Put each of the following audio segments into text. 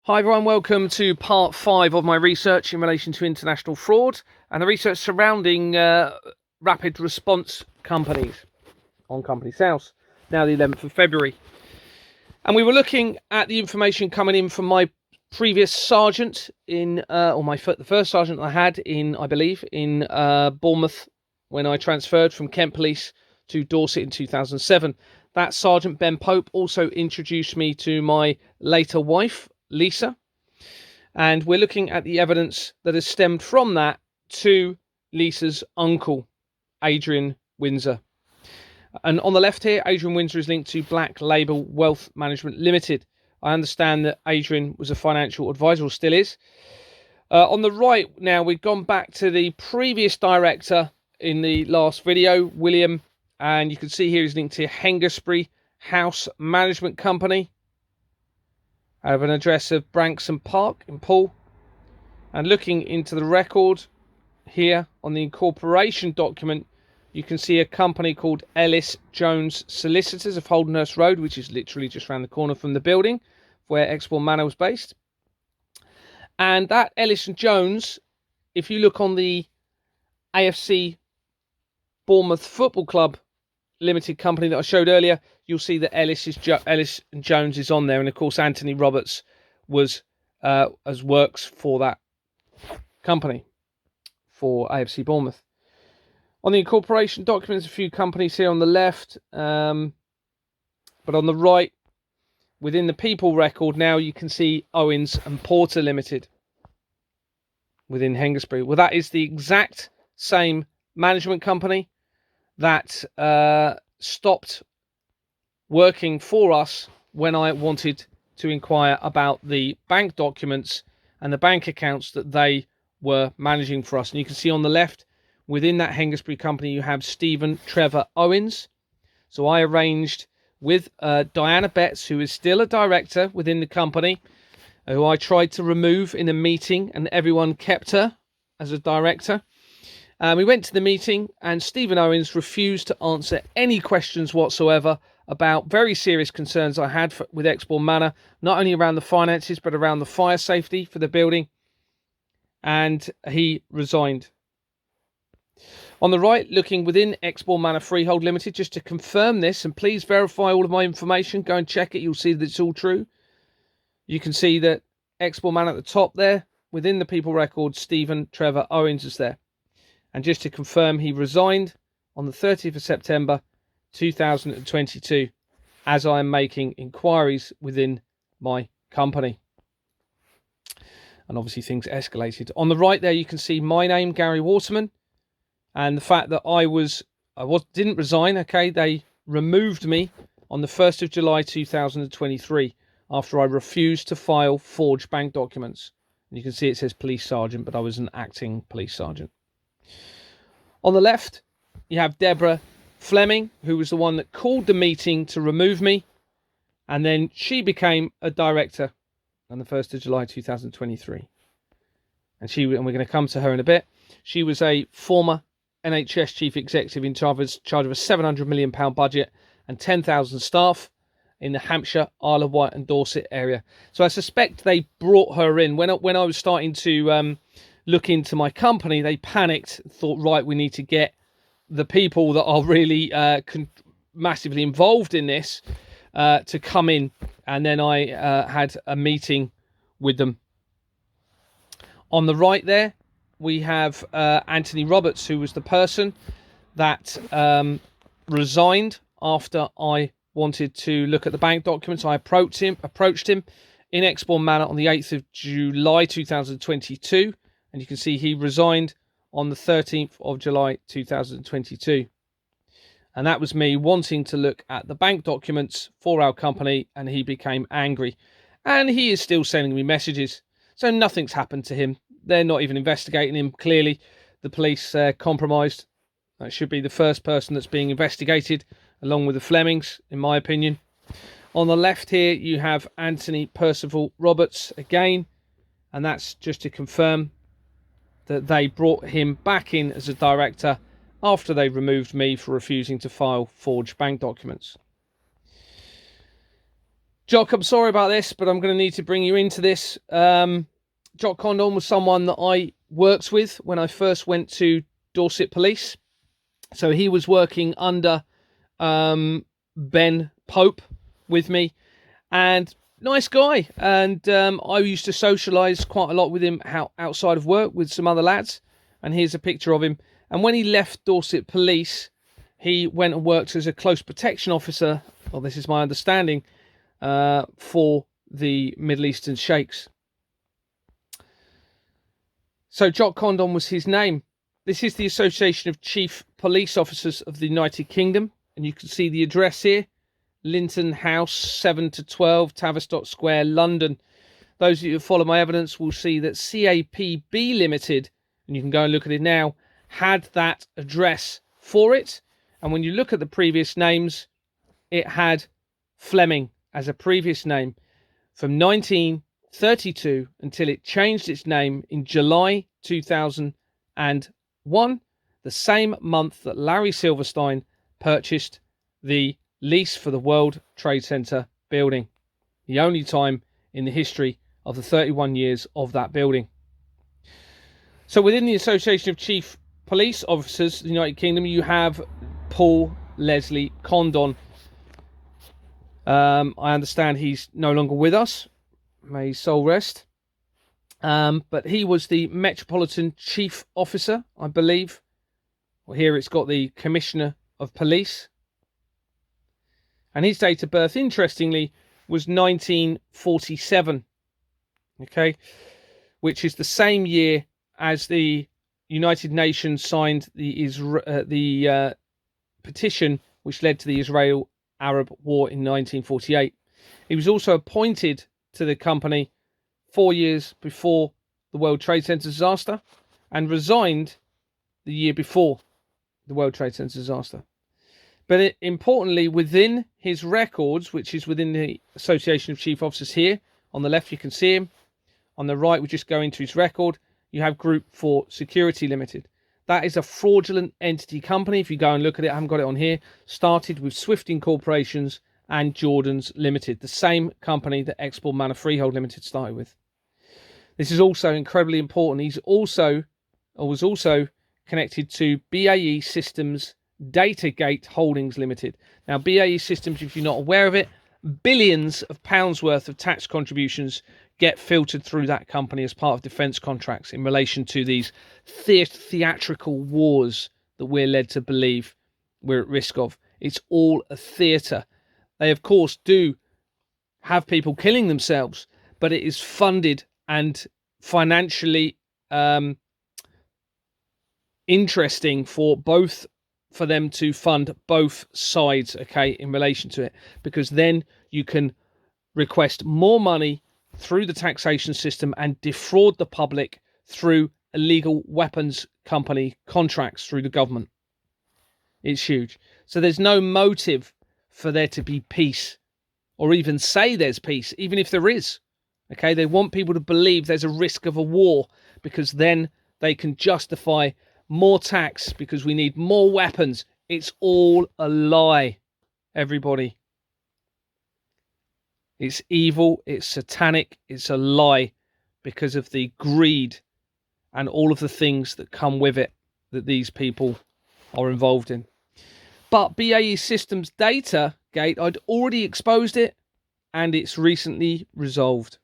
Hi everyone, welcome to part 5 of my research in relation to international fraud and the research surrounding rapid response companies on Companies House, now the 11th of February. And we were looking at the information coming in from my previous sergeant in, the first sergeant I had in, I believe, in Bournemouth when I transferred from Kent Police to Dorset in 2007. That Sergeant Ben Pope also introduced me to my later wife, Lisa, and we're looking at the evidence that has stemmed from that to Lisa's uncle, Adrian Windsor. And on the left here, Adrian Windsor is linked to Black Label Wealth Management Limited. I understand that Adrian was a financial advisor, or still is. On the right now, we've gone back to the previous director in the last video, William, and you can see here he's linked to Hengistbury House Management Company. I have an address of Branksome Park in Poole. And looking into the record here on the incorporation document, you can see a company called Ellis Jones Solicitors of Holdenhurst Road, which is literally just around the corner from the building where Exbourne Manor was based. And that Ellis and Jones, if you look on the AFC Bournemouth Football Club Limited company that I showed earlier, you'll see that Ellis and Jones is on there, and of course Anthony Roberts was works for that company for AFC Bournemouth. On the incorporation documents, a few companies here on the left, but on the right, within the people record now, you can see Owens and Porter Limited within Hengistbury. Well, that is the exact same management company that stopped working for us when I wanted to inquire about the bank documents and the bank accounts that they were managing for us. And you can see on the left, within that Hengistbury company, you have Stephen Trevor Owens. So I arranged with Diana Betts, who is still a director within the company, who I tried to remove in a meeting, and everyone kept her as a director. We went to the meeting, and Stephen Owens refused to answer any questions whatsoever about very serious concerns I had with Exbourne Manor, not only around the finances, but around the fire safety for the building. And he resigned. On the right, looking within Exbourne Manor Freehold Limited, just to confirm this, and please verify all of my information, go and check it, you'll see that it's all true. You can see that Exbourne Manor at the top there, within the people record, Stephen Trevor Owens is there. And just to confirm, he resigned on the 30th of September 2022 as I am making inquiries within my company. And obviously things escalated. On the right there, you can see my name, Gary Waterman, and the fact that I didn't resign. Okay, they removed me on the 1st of July 2023 after I refused to file forged bank documents. And you can see it says police sergeant, but I was an acting police sergeant. On the left, you have Deborah Fleming, who was the one that called the meeting to remove me. And then she became a director on the 1st of July 2023. And we're going to come to her in a bit. She was a former NHS chief executive in charge of a £700 million budget and 10,000 staff in the Hampshire, Isle of Wight and Dorset area. So I suspect they brought her in. When I was starting to look into my company, they panicked, thought, right, we need to get the people that are really massively involved in this to come in. And then I had a meeting with them. On the right there, we have Anthony Roberts, who was the person that resigned after I wanted to look at the bank documents. I approached him in Exbourne Manor on the 8th of July 2022. And you can see he resigned on the 13th of July 2022. And that was me wanting to look at the bank documents for our company, and he became angry. And he is still sending me messages. So nothing's happened to him. They're not even investigating him. Clearly, the police compromised. That should be the first person that's being investigated, along with the Flemings, in my opinion. On the left here, you have Anthony Percival Roberts again. And that's just to confirm that they brought him back in as a director after they removed me for refusing to file forged bank documents. Jock, I'm sorry about this, but I'm going to need to bring you into this. Jock Condon was someone that I worked with when I first went to Dorset Police. So he was working under Ben Pope with me, and nice guy. And I used to socialise quite a lot with him outside of work with some other lads. And here's a picture of him. And when he left Dorset Police, he went and worked as a close protection officer, well, this is my understanding, for the Middle Eastern sheikhs. So Jock Condon was his name. This is the Association of Chief Police Officers of the United Kingdom, and you can see the address here, Linton House, 7 to 12, Tavistock Square, London. Those of you who follow my evidence will see that CAPB Limited, and you can go and look at it now, had that address for it. And when you look at the previous names, it had Fleming as a previous name from 1932 until it changed its name in July 2001, the same month that Larry Silverstein purchased the lease for the World Trade Center building. The only time in the history of the 31 years of that building. So within the Association of Chief Police Officers of the United Kingdom, you have Paul Leslie Condon. I understand he's no longer with us. May his soul rest. But he was the Metropolitan Chief Officer, I believe. Well, here it's got the Commissioner of Police. And his date of birth, interestingly, was 1947. Okay, which is the same year as the United Nations signed the petition which led to the Israel-Arab War in 1948. He was also appointed to the company 4 years before the World Trade Center disaster and resigned the year before the World Trade Center disaster. But importantly, within his records, which is within the Association of Chief Officers here, on the left you can see him. On the right, we just go into his record. You have Group 4 Security Limited. That is a fraudulent entity company. If you go and look at it, I haven't got it on here. Started with Swift Incorporations and Jordans Limited, the same company that Export Manor Freehold Limited started with. This is also incredibly important. He was also connected to BAE Systems Datagate Holdings Limited. Now, BAE Systems, if you're not aware of it, billions of pounds worth of tax contributions get filtered through that company as part of defence contracts in relation to these theatrical wars that we're led to believe we're at risk of. It's all a theatre. They, of course, do have people killing themselves, but it is funded and financially interesting for them to fund both sides, okay, in relation to it, because then you can request more money through the taxation system and defraud the public through illegal weapons company contracts through the government. It's huge. So there's no motive for there to be peace, or even say there's peace, even if there is. Okay, they want people to believe there's a risk of a war, because then they can justify more tax because we need more weapons. It's all a lie, everybody. It's evil, it's satanic, it's a lie because of the greed and all of the things that come with it that these people are involved in. But BAE Systems Datagate, I'd already exposed it, and it's recently resolved.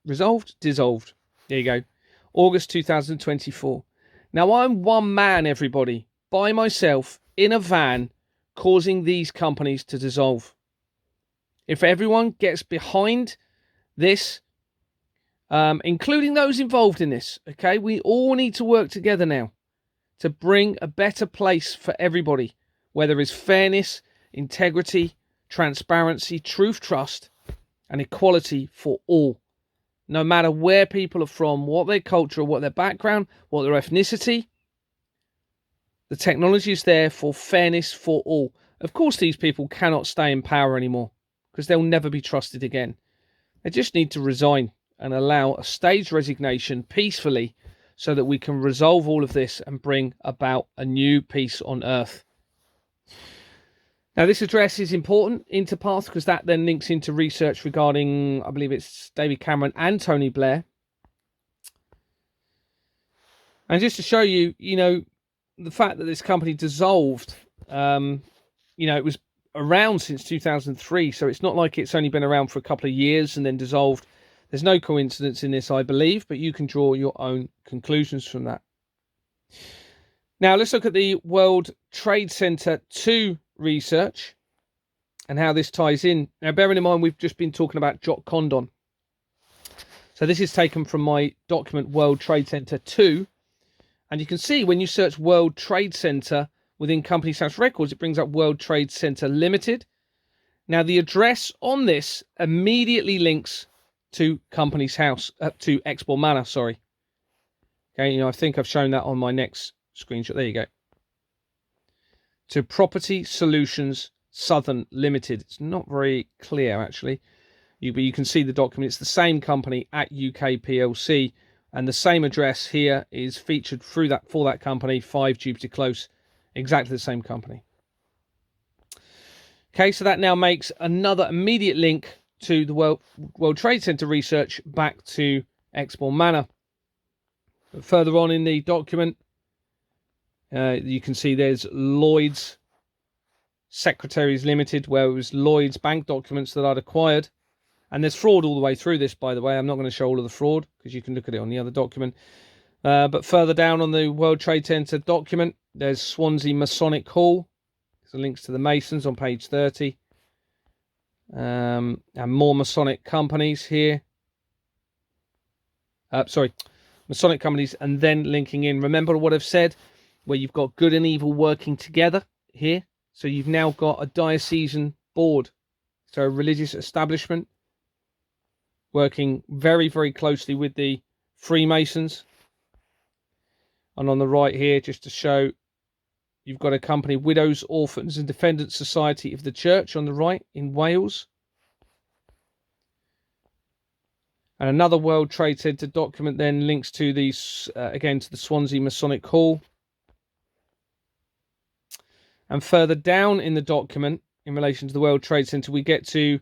Dissolved. There you go. August 2024. Now, I'm one man, everybody, by myself, in a van, causing these companies to dissolve. If everyone gets behind this, including those involved in this, okay, we all need to work together now to bring a better place for everybody, where there is fairness, integrity, transparency, truth, trust, and equality for all. No matter where people are from, what their culture, what their background, what their ethnicity, the technology is there for fairness for all. Of course, these people cannot stay in power anymore, because they'll never be trusted again. They just need to resign and allow a staged resignation peacefully so that we can resolve all of this and bring about a new peace on earth. Now, this address is important, Interpath, because that then links into research regarding, I believe it's David Cameron and Tony Blair. And just to show you, the fact that this company dissolved, it was around since 2003, so it's not like it's only been around for a couple of years and then dissolved. There's no coincidence in this, I believe, but you can draw your own conclusions from that. Now, let's look at the World Trade Center 2 research and how this ties in. Now, bearing in mind, we've just been talking about Jock Condon. So this is taken from my document, World Trade Center 2. And you can see when you search World Trade Center within Companies House Records, it brings up World Trade Center Limited. Now, the address on this immediately links to Companies House, to Exmoor Manor, sorry. Okay, I think I've shown that on my next screenshot. There you go. To Property Solutions Southern Limited. It's not very clear, actually. But you can see the document. It's the same company at UK PLC. And the same address here is featured for that company, 5 Jupiter Close. Exactly the same company. Okay, so that now makes another immediate link to the World Trade Center research back to Exmoor Manor. But further on in the document, you can see there's Lloyd's Secretaries Limited, where it was Lloyd's bank documents that I'd acquired. And there's fraud all the way through this, by the way. I'm not going to show all of the fraud because you can look at it on the other document. But further down on the World Trade Center document, there's Swansea Masonic Hall. So links to the Masons on page 30. And more Masonic companies here. Masonic companies, and then linking in. Remember what I've said, where you've got good and evil working together here. So you've now got a diocesan board. So a religious establishment working very, very closely with the Freemasons. And on the right here, just to show, you've got a company, Widows, Orphans and Defendants Society of the Church on the right in Wales. And another World Trade Center document then links to these, again, to the Swansea Masonic Hall. And further down in the document, in relation to the World Trade Center, we get to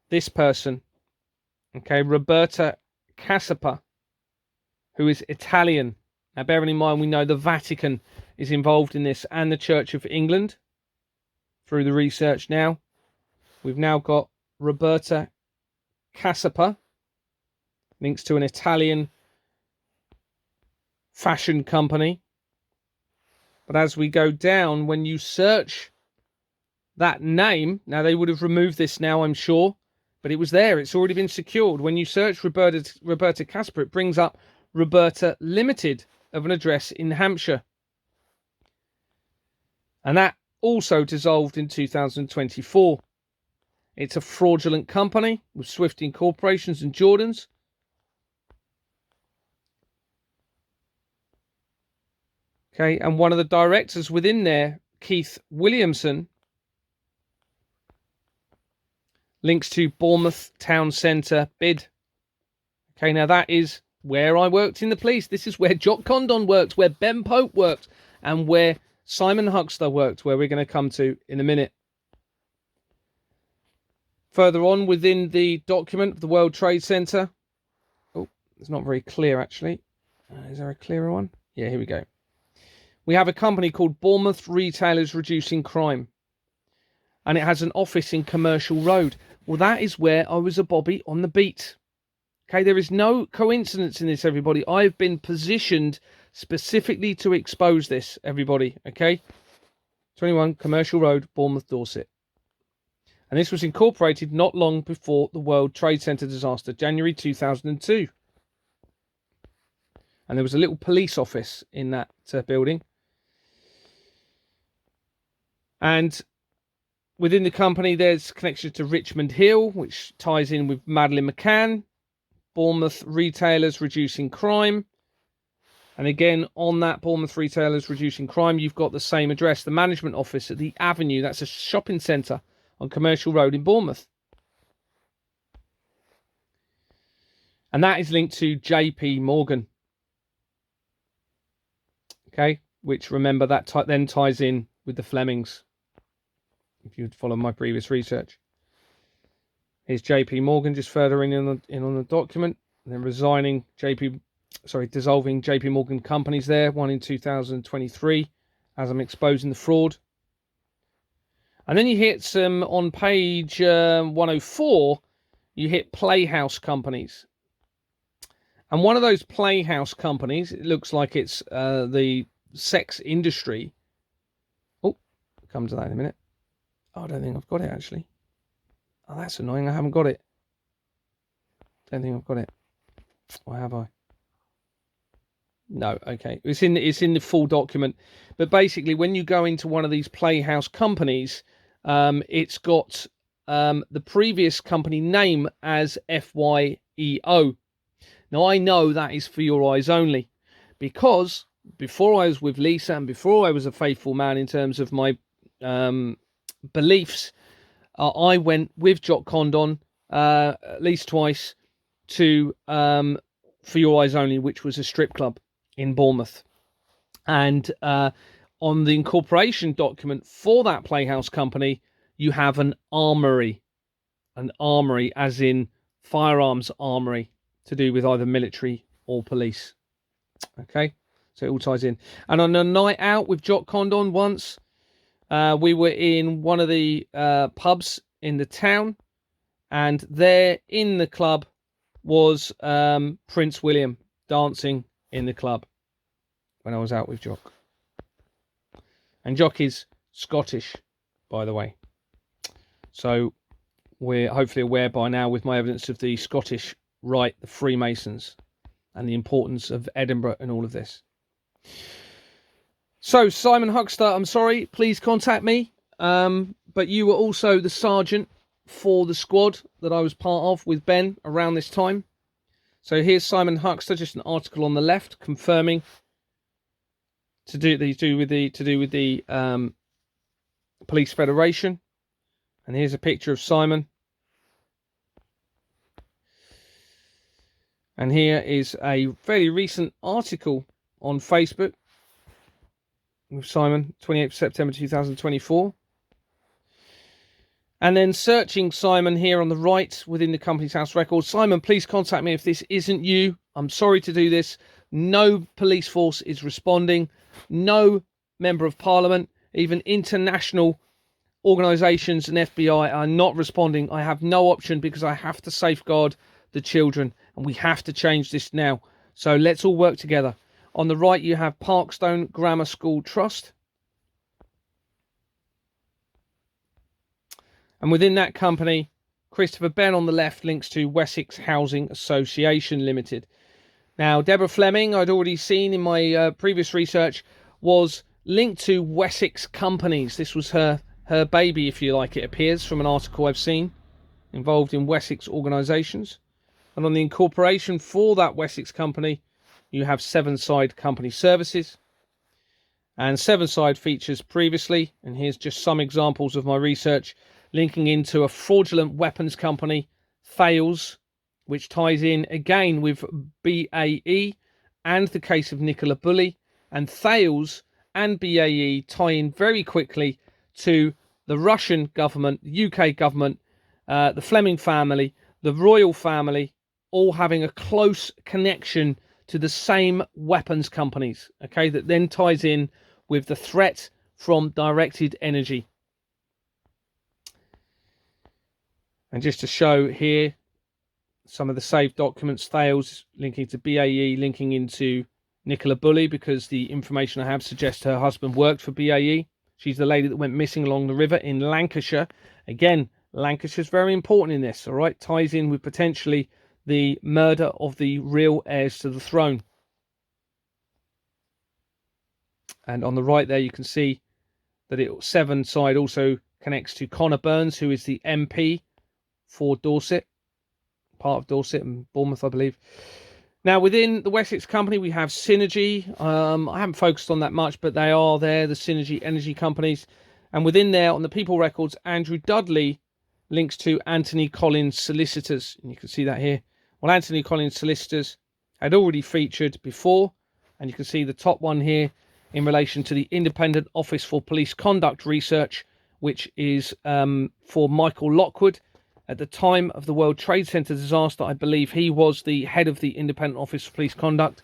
this person, okay, Roberta Casapa, who is Italian. Now, bearing in mind, we know the Vatican is involved in this and the Church of England through the research now. We've now got Roberta Casapa, links to an Italian fashion company. But as we go down, when you search that name, now they would have removed this now, I'm sure, but it was there. It's already been secured. When you search Roberta Casapa, it brings up Roberta Limited of an address in Hampshire. And that also dissolved in 2024. It's a fraudulent company with Swift Incorporations and Jordans. Okay, and one of the directors within there, Keith Williamson, links to Bournemouth Town Centre bid. Okay, now that is where I worked in the police. This is where Jock Condon worked, where Ben Pope worked, and where Simon Huxter worked, where we're going to come to in a minute. Further on within the document of the World Trade Center. Oh, it's not very clear, actually. Is there a clearer one? Yeah, here we go. We have a company called Bournemouth Retailers Reducing Crime. And it has an office in Commercial Road. Well, that is where I was a bobby on the beat. Okay, there is no coincidence in this, everybody. I've been positioned specifically to expose this, everybody. Okay, 21 Commercial Road, Bournemouth, Dorset. And this was incorporated not long before the World Trade Center disaster, January 2002. And there was a little police office in that building. And within the company, there's connection to Richmond Hill, which ties in with Madeleine McCann, Bournemouth Retailers Reducing Crime. And again, on that Bournemouth Retailers Reducing Crime, you've got the same address, the management office at the Avenue. That's a shopping centre on Commercial Road in Bournemouth. And that is linked to JP Morgan. Okay, which, remember, that then ties in with the Flemings. if you'd followed my previous research. Here's JP Morgan just further in on the document, and then dissolving JP Morgan companies there, one in 2023, as I'm exposing the fraud. And then you hit on page 104, you hit Playhouse companies. And one of those Playhouse companies, it looks like it's the sex industry. Oh, I'll come to that in a minute. Oh, I don't think I've got it, actually. Oh, that's annoying. I haven't got it. Don't think I've got it. Or have I? No, okay. It's in the full document. But basically, when you go into one of these Playhouse companies, it's got the previous company name as FYEO. Now, I know that is for your eyes only, because before I was with Lisa and before I was a faithful man in terms of my beliefs, I went with Jock Condon at least twice to For Your Eyes Only, which was a strip club in Bournemouth. And on the incorporation document for that Playhouse company, you have an armory as in firearms armory, to do with either military or police. Okay, so it all ties in. And on a night out with Jock Condon once, we were in one of the pubs in the town, and there in the club was Prince William dancing in the club when I was out with Jock. And Jock is Scottish, by the way. So we're hopefully aware by now with my evidence of the Scottish Rite, the Freemasons, and the importance of Edinburgh and all of this. So, Simon Huckster, I'm sorry, please contact me. But you were also the sergeant for the squad that I was part of with Ben around this time. So here's Simon Huckster, just an article on the left confirming to do with the Police Federation. And here's a picture of Simon. And here is a fairly recent article on Facebook with Simon, 28th September 2024. And then searching Simon here on the right within the Companies House records. Simon, please contact me if this isn't you. I'm sorry to do this. No police force is responding. No member of parliament, even international organisations and FBI are not responding. I have no option because I have to safeguard the children, and we have to change this now. So let's all work together. On the right, you have Parkstone Grammar School Trust. And within that company, Christopher Ben on the left links to Wessex Housing Association Limited. Now, Deborah Fleming, I'd already seen in my previous research, was linked to Wessex companies. This was her baby, if you like, it appears, from an article I've seen, involved in Wessex organisations. And on the incorporation for that Wessex company, you have Sevenside Company Services. And Sevenside features previously, and here's just some examples of my research, linking into a fraudulent weapons company, Thales, which ties in again with BAE and the case of Nicola Bulley. And Thales and BAE tie in very quickly to the Russian government, the UK government, the Fleming family, the royal family, all having a close connection to the same weapons companies, okay, that then ties in with the threat from directed energy. And just to show here some of the saved documents, Thales linking to BAE, linking into Nicola Bulley, because the information I have suggests her husband worked for BAE. She's the lady that went missing along the river in Lancashire. Again, Lancashire's very important in this, all right? Ties in with potentially the murder of the real heirs to the throne. And on the right there, you can see that Sevenside also connects to Connor Burns, who is the MP for Dorset, part of Dorset and Bournemouth, I believe. Now, within the Wessex company, we have Synergy. I haven't focused on that much, but they are there, the Synergy energy companies. And within there, on the people records, Andrew Dudley links to Anthony Collins Solicitors. And you can see that here. Well, Anthony Collins Solicitors had already featured before, and you can see the top one here in relation to the Independent Office for Police Conduct Research, which is for Michael Lockwood. At the time of the World Trade Center disaster, I believe he was the head of the Independent Office for Police Conduct.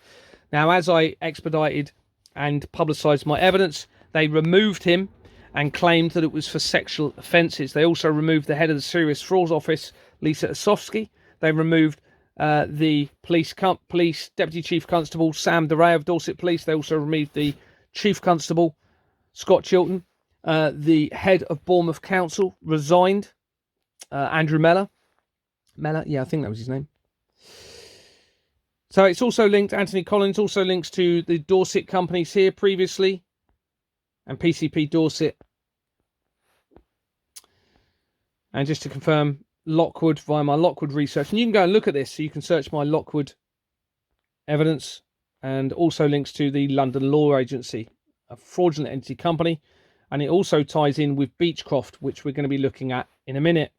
Now, as I expedited and publicised my evidence, they removed him and claimed that it was for sexual offences. They also removed the head of the Serious Fraud Office, Lisa Osofsky. They removed the police Deputy Chief Constable, Sam DeRay of Dorset Police. They also removed the Chief Constable, Scott Chilton. The head of Bournemouth Council resigned, Andrew Mellor. Yeah, I think that was his name. So it's also linked, Anthony Collins also links to the Dorset companies here previously, and PCP Dorset. And just to confirm, Lockwood via my Lockwood research. And you can go and look at this, so you can search my Lockwood evidence, and also links to the London Law Agency, a fraudulent entity company. And it also ties in with Beechcroft, which we're going to be looking at in a minute.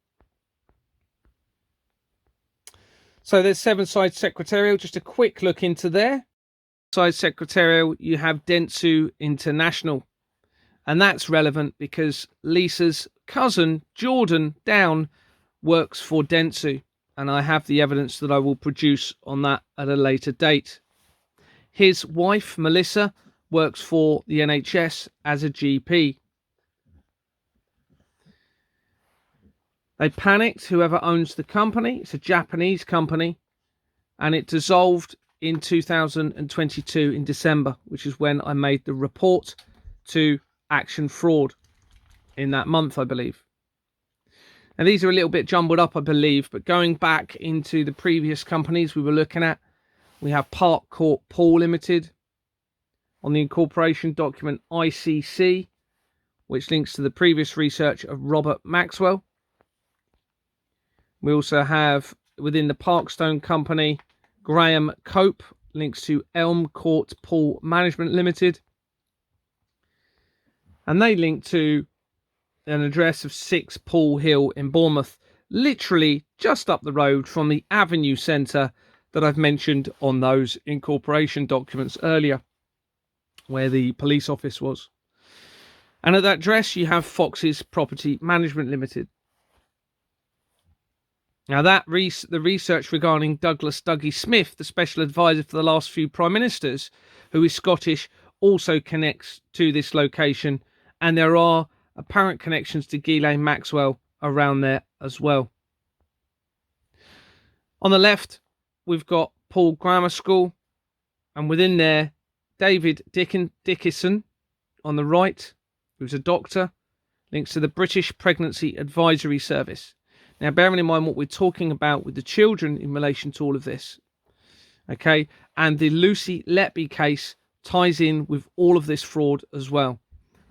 So there's Sevenside Secretarial. Just a quick look into there. Side Secretarial, you have Dentsu International. And that's relevant because Lisa's cousin, Jordan Down, works for Dentsu. And I have the evidence that I will produce on that at a later date. His wife, Melissa, works for the NHS as a GP. They panicked, whoever owns the company. It's a Japanese company. And it dissolved in 2022 in December, which is when I made the report to Action Fraud in that month, I believe. And these are a little bit jumbled up, I believe. But going back into the previous companies we were looking at, we have Park Court Pool Limited on the incorporation document ICC, which links to the previous research of Robert Maxwell. We also have, within the Parkstone company, Graham Cope, links to Elm Court Pool Management Limited. And they link to an address of 6 Pool Hill in Bournemouth, literally just up the road from the Avenue Centre that I've mentioned on those incorporation documents earlier, where the police office was. And at that address, you have Fox's Property Management Limited. Now, the research regarding Douglas Dougie Smith, the special advisor for the last few prime ministers, who is Scottish, also connects to this location. And there are apparent connections to Ghislaine Maxwell around there as well. On the left, we've got Paul Grammar School. And within there, David Dickinson on the right, who's a doctor, links to the British Pregnancy Advisory Service. Now, bearing in mind what we're talking about with the children in relation to all of this, okay, and the Lucy Letby case ties in with all of this fraud as well.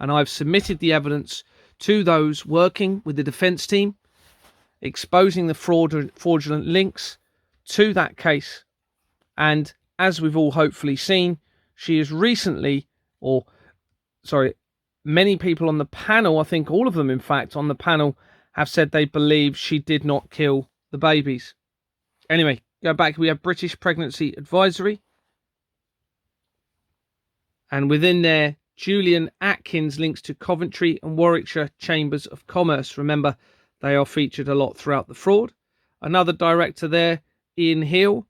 And I've submitted the evidence to those working with the defence team, exposing the fraudulent links to that case. And as we've all hopefully seen, she is many people on the panel, I think all of them, in fact, on the panel, have said they believe she did not kill the babies. Anyway, go back. We have British Pregnancy Advisory. And within there, Julian Atkins links to Coventry and Warwickshire Chambers of Commerce. Remember, they are featured a lot throughout the fraud. Another director there, Ian Hill,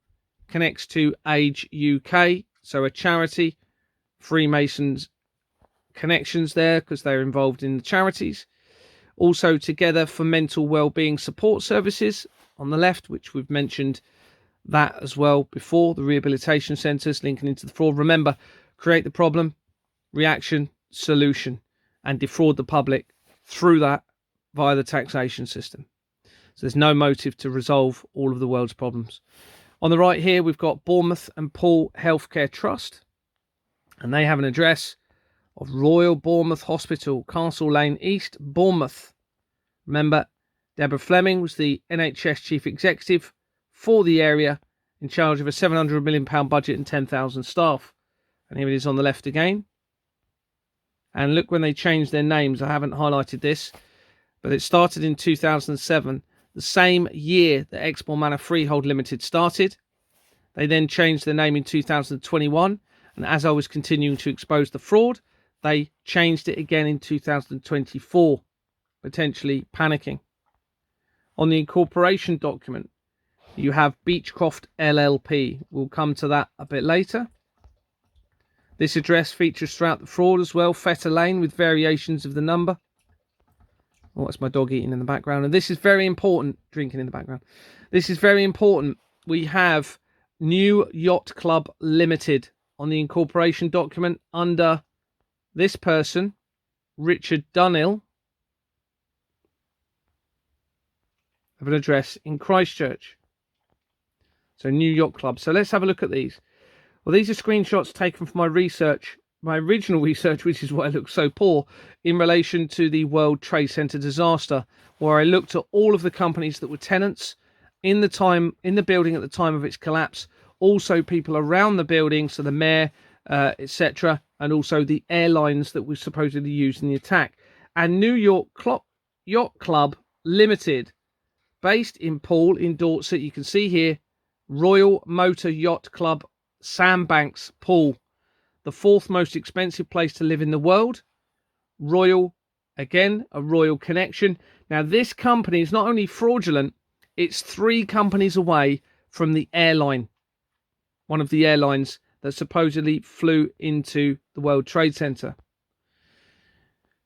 connects to Age UK, so a charity. Freemasons connections there because they're involved in the charities. Also, Together for Mental Wellbeing Support Services on the left, which we've mentioned that as well before. The rehabilitation centres linking into the fraud. Remember, create the problem, reaction, solution, and defraud the public through that via the taxation system. So there's no motive to resolve all of the world's problems. On the right here, we've got Bournemouth and Poole Healthcare Trust, and they have an address of Royal Bournemouth Hospital, Castle Lane East, Bournemouth. Remember, Deborah Fleming was the NHS Chief Executive for the area, in charge of a £700 million budget and 10,000 staff. And here it is on the left again. And look when they changed their names. I haven't highlighted this, but it started in 2007, the same year that Exmoor Manor Freehold Limited started. They then changed their name in 2021. And as I was continuing to expose the fraud, they changed it again in 2024. potentially panicking. On the incorporation document, you have Beechcroft LLP. We'll come to that a bit later. This address features throughout the fraud as well, Fetter Lane, with variations of the number. Oh, that's my dog eating in the background. And this is very important, drinking in the background. This is very important. We have New Yacht Club Limited on the incorporation document under this person, Richard Dunhill, of an address in Christchurch. So New Yacht Club. So let's have a look at these. Well, these are screenshots taken from my research, my original research, which is why it looks so poor, in relation to the World Trade Center disaster, where I looked at all of the companies that were tenants in the building at the time of its collapse, also people around the building, so the mayor, etc., and also the airlines that were supposedly used in the attack. And New York Yacht Club Limited, based in Poole in Dorset, you can see here, Royal Motor Yacht Club, Sandbanks, Poole, the 4th most expensive place to live in the world. Royal, again, a royal connection. Now, this company is not only fraudulent, it's 3 companies away from the airline, one of the airlines that supposedly flew into the World Trade Center.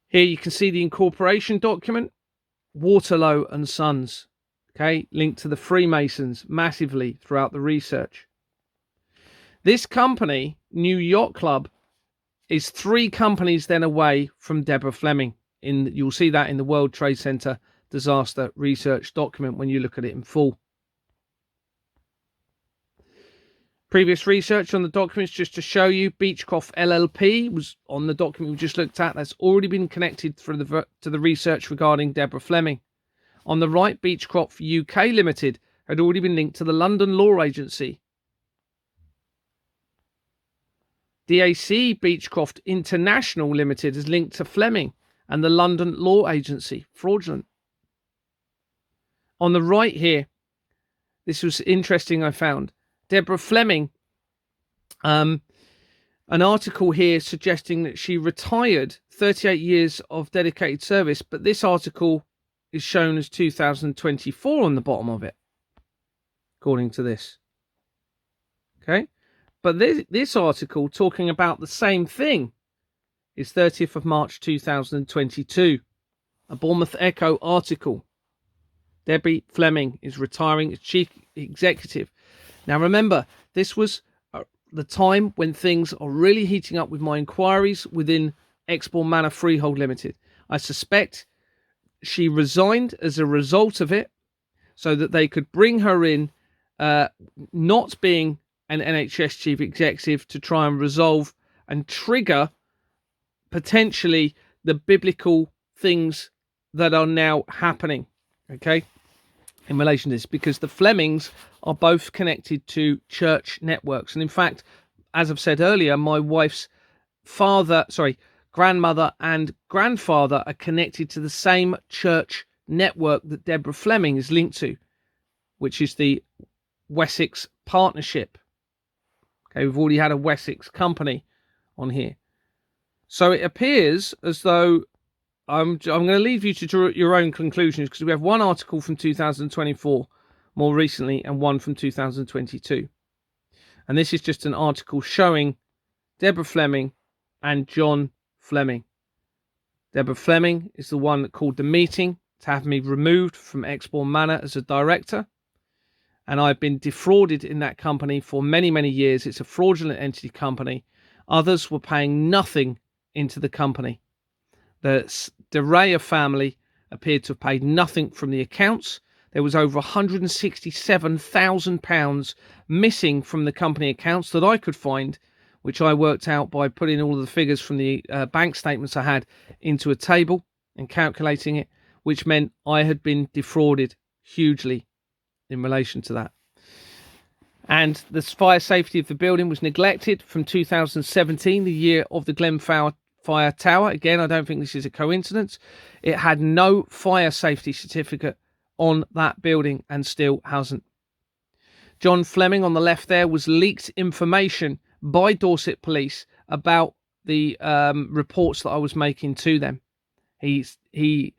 Here you can see the incorporation document, Waterlow and Sons, okay, linked to the Freemasons massively throughout the research. This company, New Yacht Club, is 3 companies then away from Deborah Fleming. You'll see that in the World Trade Center disaster research document when you look at it in full. Previous research on the documents, just to show you, Beechcroft LLP was on the document we just looked at. That's already been connected to the research regarding Deborah Fleming. On the right, Beechcroft UK Limited had already been linked to the London Law Agency. DAC Beechcroft International Limited is linked to Fleming and the London Law Agency. Fraudulent. On the right here, this was interesting, I found. Deborah Fleming, an article here suggesting that she retired, 38 years of dedicated service, but this article is shown as 2024 on the bottom of it, according to this. Okay, but this article talking about the same thing is 30th of March 2022, a Bournemouth Echo article. Debbie Fleming is retiring as chief executive. Now remember, this was the time when things are really heating up with my inquiries within Exbourne Manor Freehold Limited. I suspect she resigned as a result of it so that they could bring her in, not being an NHS chief executive, to try and resolve and trigger potentially the biblical things that are now happening, okay, in relation to this, because the Flemings are both connected to church networks. And in fact, as I've said earlier, my wife's grandmother and grandfather are connected to the same church network that Deborah Fleming is linked to, which is the Wessex Partnership. Okay, we've already had a Wessex company on here. So it appears as though I'm going to leave you to draw your own conclusions, because we have one article from 2024 more recently and one from 2022. And this is just an article showing Deborah Fleming and John Fleming. Deborah Fleming is the one that called the meeting to have me removed from Exbourne Manor as a director. And I've been defrauded in that company for many, many years. It's a fraudulent entity company. Others were paying nothing into the company. The De Rea family appeared to have paid nothing from the accounts. There was over £167,000 missing from the company accounts that I could find, which I worked out by putting all of the figures from the bank statements I had into a table and calculating it, which meant I had been defrauded hugely in relation to that. And the fire safety of the building was neglected from 2017, the year of the Glenfire Fire Tower. Again, I don't think this is a coincidence. It had no fire safety certificate on that building and still hasn't. John Fleming on the left there was leaked information by Dorset Police about the reports that I was making to them. He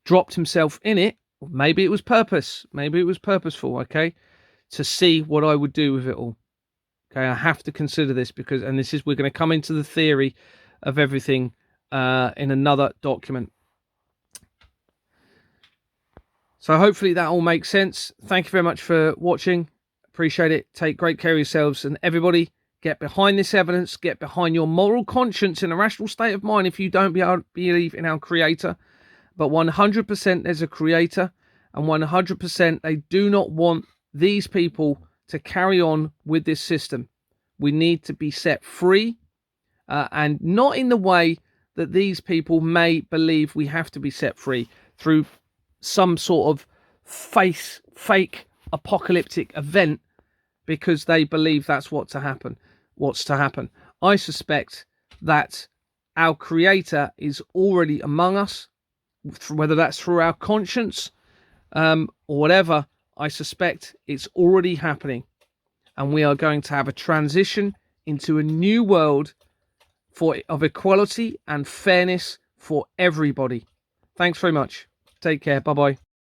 dropped himself in it. Maybe it was purposeful, okay, to see what I would do with it all. Okay, I have to consider this because, and this is, we're going to come into the theory of everything in another document. So hopefully that all makes sense. Thank you very much for watching. Appreciate it. Take great care of yourselves, and everybody, get behind this evidence, get behind your moral conscience in a rational state of mind if you don't believe in our Creator. But 100% there's a Creator, and 100% they do not want these people to carry on with this system. We need to be set free, and not in the way that these people may believe we have to be set free through some sort of fake apocalyptic event because they believe that's what's to happen. I suspect that our Creator is already among us, whether that's through our conscience or whatever. I suspect it's already happening, and we are going to have a transition into a new world of equality and fairness for everybody. Thanks very much. Take care. Bye-bye.